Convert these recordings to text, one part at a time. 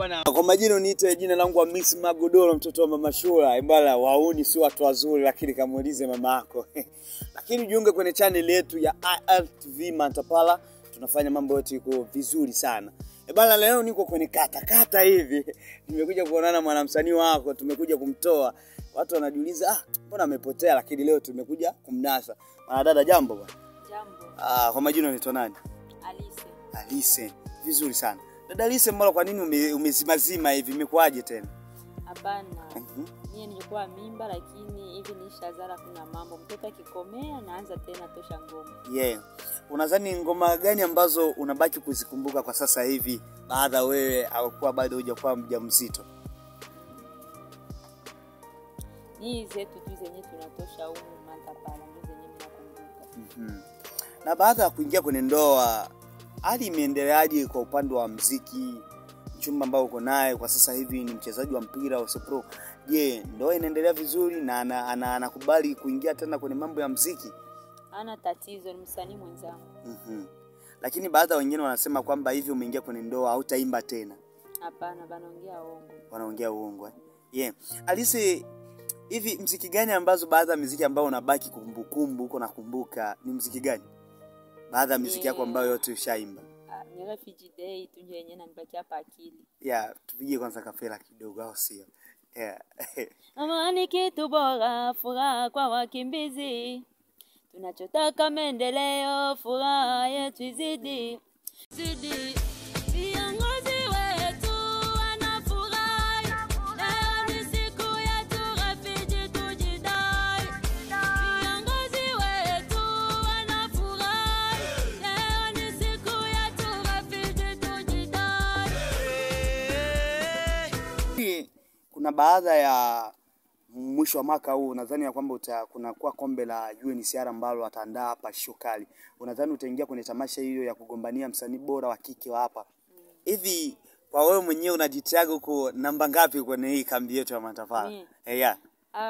Bwana, kwa majina niite jina langu wa Miss Magodoro, mtoto wa Mama Shura. Ibala wauni si watu wazuri, lakini kamuulize mama yako. Lakini jiunge kwenye channel yetu ya IRTV Mantapala. Tunafanya mambo yote iko vizuri sana. Ibala leo niko kwenye kata hivi. Nimekuja kuonana mwanamsanii wako, tumekuja kumtoa. Watu wanajiuliza mbona amepotea, lakini leo tumekuja kumnasa. Dada jambo bwana. Jambo. Kwa majina unaitwa nani? Alice. Vizuri sana. Dada Alice, mbona kwa nini umezimazima hivi? Imekuaje tena? Hapana. Mimi nilikuwa mimba, lakini hivi nishazara kuna mambo. Mtoto akikomea naanza tena tosha ngoma. Unadhani ngoma gani ambazo unabaki kuzikumbuka kwa sasa hivi baada wewe au bado hujakuwa mjamzito? Ni zetu tu zenye tunatosha huko Mantapala ndio zenye ninakumbuka. Na baada ya kuingia kwenye ndoa, hali imeendeleaje kwa upande wa muziki? Mchumba ambao uko naye kwa sasa hivi ni mchezaji wa mpira wa Sopro. Je, ndoa inaendelea vizuri na anakubali kuingia tena kwenye mambo ya muziki? Ana tatizo, ni msanii mwenzangu. Lakini baadhi wengine wanasema kwamba hivi umeingia kwenye ndoa hautaimba tena. Hapana, wanaongea uongo. Wanaongea uongo. Alice, hivi muziki gani ambazo baadhi ya muziki ambao unabaki kumbukumbu uko nakumbuka ni muziki gani? Baadhi ya muziki yako ambayo yote ushaimba. Ni Refugee Day tu ndio yenyewe nabaki hapa akili. Tupige kwanza kafela kidogo au sio? Amani kitu bora, furaha kwa wakimbizi. Tunachotaka maendeleo, furaha yetu izidi. Viongozi wetu wanafurahi. Leo ni siku yetu, Refugee tujidai. Viongozi wetu wanafurahi. Leo ni siku yetu, Refugee tujidai. Kuna baadha ya mwisho wa mwaka huu nadhani ya kwamba kunakuwa kombe la UNHCR ambalo wataandaa hapa Shokali. Unadhani utaingia kwenye tamasha hiyo ya kugombania msanii bora wa kike wa hapa? Hivi kwa wewe mwenyewe unajitiaga huko namba ngapi kwenye hii kambi yetu ya Mantapala?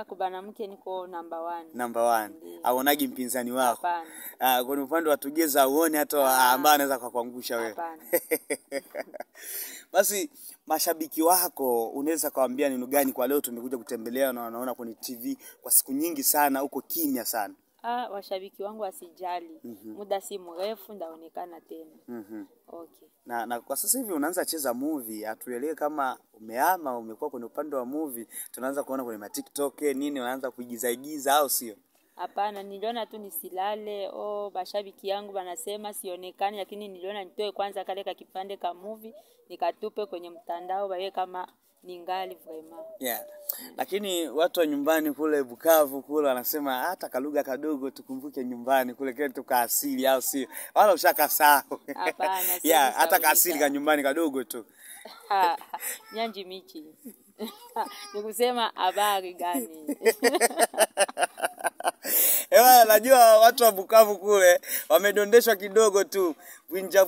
Kwa banamke niko number 1. Number 1. Auonagi mpinzani wako? Hapana. Kwa upande wa Tugeza uone hata ambaye anaweza kukuangusha wewe. Hapana. Basi mashabiki wako unaweza kawaambia neno gani kwa leo tumekuja kutembelea na wanaona kwenye TV kwa siku nyingi sana uko kimya sana? Washabiki wangu wasijali. Muda si mrefu ndaonekana tena. Okay. Na kwa sasa hivi unaanza cheza movie, atuelewe kama umehama umekuwa kwenye upande wa movie, tunaanza kuona kwenye TikTok nini unaanza kuigiza au sio? Hapana, niliona tu nisilale. Bashabiki yangu wanasema sionekani, lakini niliona nitoe kwanza kale ka kipande ka movie nikatupe kwenye mtandao baye kama ningali vraiment. Lakini watu wa nyumbani kule Bukavu kule wanasema hata kalugha kadogo tukumbuke nyumbani kule kwetu kaasili au sio? Wala ushakasahau. Hapana. Hata kaasili ka nyumbani kadogo tu. Nyanji michi. Nikusema habari gani? Najua watu wa Bukavu kule wamedondeshwa kidogo tu.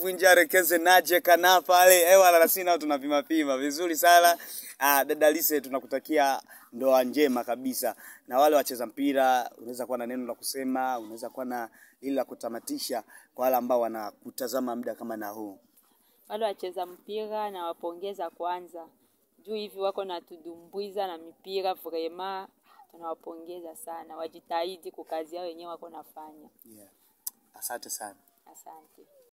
Vunja rekeze naje kana pale. Na sina tunapima vizuri sana. Dada Alice, tunakutakia ndoa njema kabisa. Na wale wacheza mpira, unaweza kuwa na neno la kusema, unaweza kuwa na ile la kutamatisha kwa wale ambao wanakutazama muda kama na huu. Wale wacheza mpira na wapongeza kwanza. Juu hivi wako na tudumbuiza na mipira vraiment. Tunawapongeza sana, wajitahidi kwa kazi yao wenyewe wako nafanya. Asante sana. Asante.